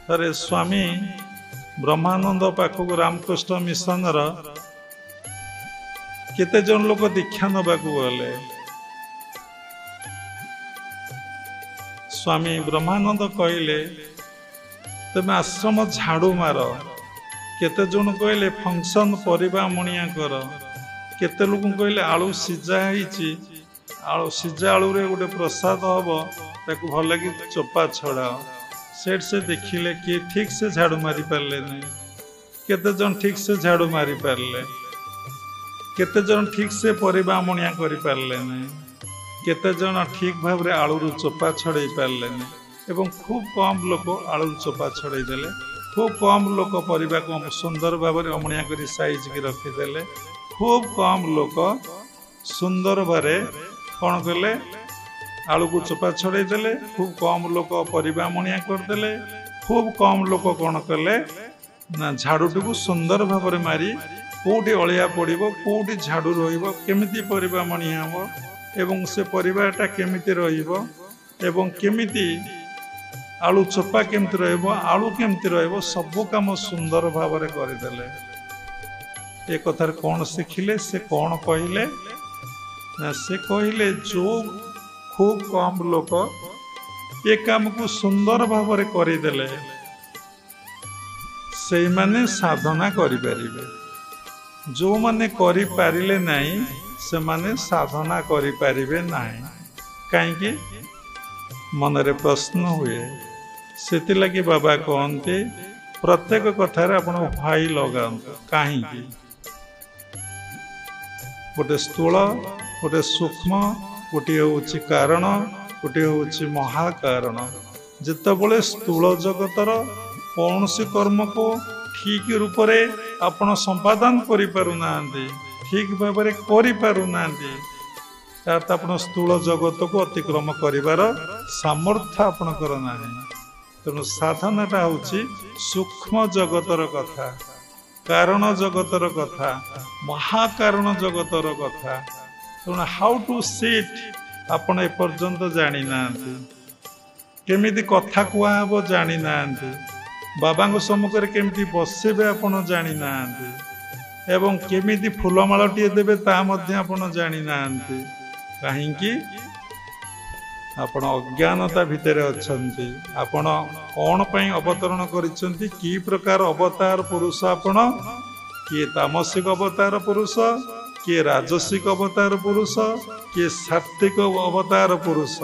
ଥରେ ସ୍ୱାମୀ ବ୍ରହ୍ମାନନ୍ଦ ପାଖକୁ ରାମକୃଷ୍ଣ ମିଶନର କେତେ ଜଣ ଲୋକ ଦୀକ୍ଷା ନେବାକୁ ଗଲେ। ସ୍ୱାମୀ ବ୍ରହ୍ମାନନ୍ଦ କହିଲେ ତମେ ଆଶ୍ରମ ଝାଡୁ ମାର। କେତେ ଜଣ କହିଲେ ଫଙ୍କସନ ପରିବା ମଣିଆ କର। କେତେ ଲୋକ କହିଲେ ଆଳୁ ସିଝା ହେଇଛି, ସିଝା ଆଳୁରେ ଗୋଟେ ପ୍ରସାଦ ହବ, ତାକୁ ଭଲ ଲାଗି ଚୋପା ଛଡାଅ। ସେଠି ସେ ଦେଖିଲେ କିଏ ଠିକ ସେ ଝାଡୁ ମାରି ପାରିଲେନି। କେତେ ଜଣ ଠିକ ସେ ଝାଡୁ ମାରି ପାରିଲେ, କେତେ ଜଣ ଠିକ ସେ ପରିବା ମଣିଆ କରିପାରିଲେନି, କେତେ ଜଣ ଠିକ ଭାବରେ ଆଳୁରୁ ଚୋପା ଛଡେଇ ପାରିଲେନି ଏବଂ ଖୁବ୍ କମ୍ ଲୋକ ଆଳୁରୁ ଚୋପା ଛଡେଇ ଦେଲେ। ଖୁବ୍ କମ୍ ଲୋକ ପରିବାକୁ ସୁନ୍ଦର ଭାବରେ ଅମଣିଆ କରି ସାଇଜ୍ ରଖିଦେଲେ। ଖୁବ୍ କମ୍ ଲୋକ ସୁନ୍ଦର ଭାବରେ କ'ଣ କଲେ, ଆଳୁକୁ ଚୋପା ଛଡେଇ ଦେଲେ। ଖୁବ୍ କମ୍ ଲୋକ ପରିବା ମଣିଆ କରିଦେଲେ। ଖୁବ୍ କମ୍ ଲୋକ କ'ଣ କଲେ ନା ଝାଡୁଟିକୁ ସୁନ୍ଦର ଭାବରେ ମାରି କୋଉଠି ଅଳିଆ ପଡ଼ିବ, କୋଉଠି ଝାଡୁ ରହିବ, କେମିତି ପରିବା ମଣିଆ ହେବ ଏବଂ ସେ ପରିବାଟା କେମିତି ରହିବ ଏବଂ କେମିତି ଆଳୁ ଚୋପା କେମିତି ରହିବ, ଆଳୁ କେମିତି ରହିବ, ସବୁ କାମ ସୁନ୍ଦର ଭାବରେ କରିଦେଲେ। ଏ କଥାରେ କ'ଣ ଶିଖିଲେ? ସେ କ'ଣ କହିଲେ ନା ସେ କହିଲେ ଯୋଉ ଖୁବ୍ କମ୍ ଲୋକ ଏ କାମକୁ ସୁନ୍ଦର ଭାବରେ କରିଦେଲେ ସେଇମାନେ ସାଧନା କରିପାରିବେ। ଯେଉଁମାନେ କରିପାରିଲେ ନାହିଁ ସେମାନେ ସାଧନା କରିପାରିବେ ନାହିଁ। କାହିଁକି? ମନରେ ପ୍ରଶ୍ନ ହୁଏ। ସେଥିଲାଗି ବାବା କହନ୍ତି ପ୍ରତ୍ୟେକ କଥାରେ ଆପଣ ହ୍ୱାଇ ଲଗାନ୍ତୁ। କାହିଁକି? ଗୋଟେ ସ୍ଥୂଳ, ଗୋଟେ ସୂକ୍ଷ୍ମ, ଗୋଟିଏ ହେଉଛି କାରଣ, ଗୋଟିଏ ହେଉଛି ମହାକାରଣ। ଯେତେବେଳେ ସ୍ଥୂଳ ଜଗତର କୌଣସି କର୍ମକୁ ଠିକ ରୂପରେ ଆପଣ ସମ୍ପାଦନ କରିପାରୁନାହାନ୍ତି, ଠିକ ଭାବରେ କରିପାରୁନାହାନ୍ତି, ତାର ଆପଣ ସ୍ଥୂଳ ଜଗତକୁ ଅତିକ୍ରମ କରିବାର ସାମର୍ଥ୍ୟ ଆପଣଙ୍କର ନାହିଁ। ତେଣୁ ସାଧନାଟା ହେଉଛି ସୂକ୍ଷ୍ମ ଜଗତର କଥା, କାରଣ ଜଗତର କଥା, ମହାକାରଣ ଜଗତର କଥା। ତେଣୁ ହାଉ ଟୁ ସିଟ୍ ଆପଣ ଏପର୍ଯ୍ୟନ୍ତ ଜାଣିନାହାନ୍ତି। କେମିତି କଥା କୁହାହବ ଜାଣିନାହାନ୍ତି। ବାବାଙ୍କ ସମ୍ମୁଖରେ କେମିତି ବସିବେ ଆପଣ ଜାଣିନାହାନ୍ତି ଏବଂ କେମିତି ଫୁଲମାଳଟିଏ ଦେବେ ତାହା ମଧ୍ୟ ଆପଣ ଜାଣିନାହାନ୍ତି। କାହିଁକି? ଆପଣ ଅଜ୍ଞାନତା ଭିତରେ ଅଛନ୍ତି। ଆପଣ କ'ଣ ପାଇଁ ଅବତରଣ କରିଛନ୍ତି? କି ପ୍ରକାର ଅବତାର ପୁରୁଷ ଆପଣ? କିଏ ତାମସିକ ଅବତାର ପୁରୁଷ, କିଏ ରାଜସିକ ଅବତାର ପୁରୁଷ, କିଏ ସାତ୍ତ୍ୱିକ ଅବତାର ପୁରୁଷ।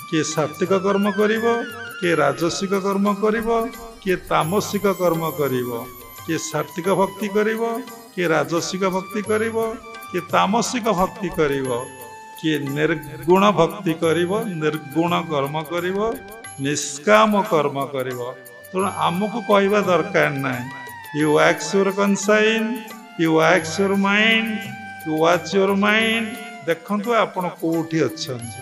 କିଏ ସାତ୍ତ୍ୱିକ କର୍ମ କରିବ, କିଏ ରାଜସିକ କର୍ମ କରିବ, କିଏ ତାମସିକ କର୍ମ କରିବ। କିଏ ସାତ୍ତ୍ୱିକ ଭକ୍ତି କରିବ, କିଏ ରାଜସିକ ଭକ୍ତି କରିବ, କିଏ ତାମସିକ ଭକ୍ତି କରିବ, କିଏ ନିର୍ଗୁଣ ଭକ୍ତି କରିବ, ନିର୍ଗୁଣ କର୍ମ କରିବ, ନିଷ୍କାମ କର୍ମ କରିବ। ତେଣୁ ଆମକୁ କହିବା ଦରକାର ନାହିଁ you wax your conscience, you wax your mind, you watch your mind. ଦେଖନ୍ତୁ ଆପଣ କୋଉଠି ଅଛନ୍ତି,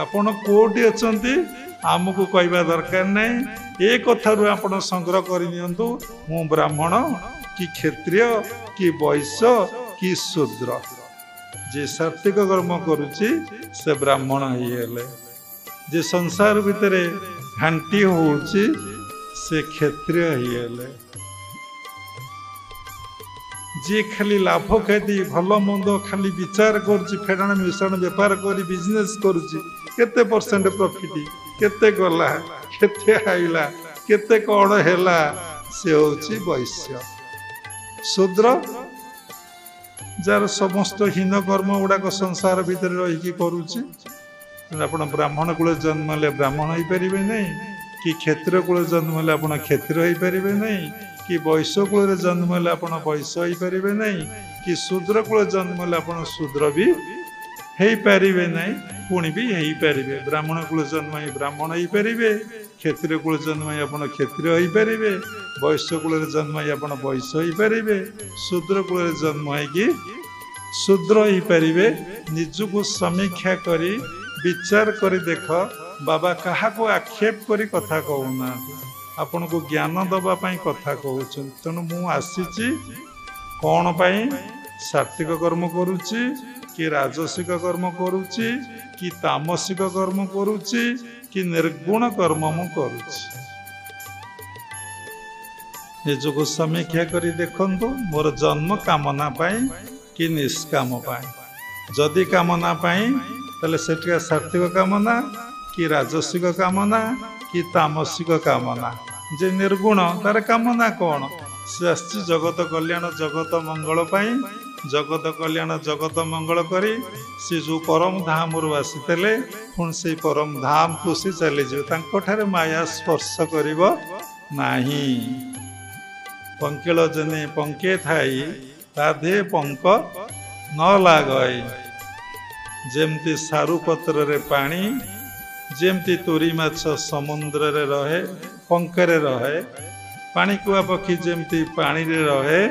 ଆପଣ କୋଉଠି ଅଛନ୍ତି ଆମକୁ କହିବା ଦରକାର ନାହିଁ। ଏ କଥାରୁ ଆପଣ ସଂଗ୍ରହ କରିନିଅନ୍ତୁ ମୁଁ ବ୍ରାହ୍ମଣ କି କ୍ଷତ୍ରିୟ କି ବୈଶ୍ୟ କି ଶୂଦ୍ର। ଯେ ସାତ୍ତ୍ୱିକ କର୍ମ କରୁଛି ସେ ବ୍ରାହ୍ମଣ ହେଇଗଲେ, ଯେ ସଂସାର ଭିତରେ ଘାଣ୍ଟି ହଉଛି ସେ କ୍ଷତ୍ରିୟ ହେଇଗଲେ, ଯିଏ ଖାଲି ଲାଭ କ୍ଷତି ଭଲ ମନ୍ଦ ଖାଲି ବିଚାର କରୁଛି, ଫେଡ଼ାଣ ମିଶାଣ ବେପାର କରି ବିଜନେସ୍ କରୁଛି, କେତେ ପରସେଣ୍ଟ ପ୍ରଫିଟ୍, କେତେ ଗଲା, କେତେ ଆଇଲା, କେତେ କ'ଣ ହେଲା, ସେ ହେଉଛି ବୈଶ୍ୟ। ଶୂଦ୍ର ଯାହାର ସମସ୍ତ ହୀନ କର୍ମ ଗୁଡ଼ାକ ସଂସାର ଭିତରେ ରହିକି କରୁଛି। ଆପଣ ବ୍ରାହ୍ମଣ କୂଳରେ ଜନ୍ମ ହେଲେ ବ୍ରାହ୍ମଣ ହେଇପାରିବେ ନାହିଁ, କି କ୍ଷତ୍ରିୟ କୂଳରେ ଜନ୍ମ ହେଲେ ଆପଣ କ୍ଷତ୍ରିୟ ହେଇପାରିବେ ନାହିଁ, କି ବୈଶ୍ୟ କୂଳରେ ଜନ୍ମ ହେଲେ ଆପଣ ବୈଶ୍ୟ ହେଇପାରିବେ ନାହିଁ, କି ଶୂଦ୍ର କୂଳରେ ଜନ୍ମ ହେଲେ ଆପଣ ଶୂଦ୍ର ବି ହେଇପାରିବେ ନାହିଁ, ପୁଣି ବି ହେଇପାରିବେ। ବ୍ରାହ୍ମଣ କୂଳରେ ଜନ୍ମ ହେଇ ବ୍ରାହ୍ମଣ ହେଇପାରିବେ, କ୍ଷତ୍ରିୟ କୂଳରେ ଜନ୍ମ ହେଇ ଆପଣ କ୍ଷତ୍ରିୟ ହେଇପାରିବେ, ବୈଶ୍ୟ କୂଳରେ ଜନ୍ମ ହେଇ ଆପଣ ବୈଶ୍ୟ ହେଇପାରିବେ, ଶୂଦ୍ର କୂଳରେ ଜନ୍ମ ହେଇକି ଶୂଦ୍ର ହେଇପାରିବେ। ନିଜକୁ ସମୀକ୍ଷା କରି ବିଚାର କରି ଦେଖ। ବାବା କାହାକୁ ଆକ୍ଷେପ କରି କଥା କହୁନାହାନ୍ତି, ଆପଣଙ୍କୁ ଜ୍ଞାନ ଦେବା ପାଇଁ କଥା କହୁଛନ୍ତି। ତେଣୁ ମୁଁ ଆସିଛି କ'ଣ ପାଇଁ? ସାତ୍ତ୍ୱିକ କର୍ମ କରୁଛି, कि राजसिक कर्म करुची कि तामसिक कर्म करुची कि निर्गुण कर्म मु करुची निजको समीक्षा करी देखंतु मोर जन्म कामना पाई कि निष्काम पाई जदि कामना पाई तले सेठिका सात्विक कामना कि राजसिक कामना कि तामसिक कामना जे निर्गुण तार कामना कौन से आसी जगत कल्याण जगत मंगल पाई जगत कल्याण जगत मंगल करी से जो परम धाम आसी पुणी से परम धाम को सी चली जाए माया स्पर्श करिब नाही पंकिल जने पंके थाई ताधे पंक न लागई जेमती सारू पत्र रे पानी जेमती तोरी माछ समुद्र रे रहे पंकरे रहे पानी कुआ पक्षी जेमती पानी रे रहे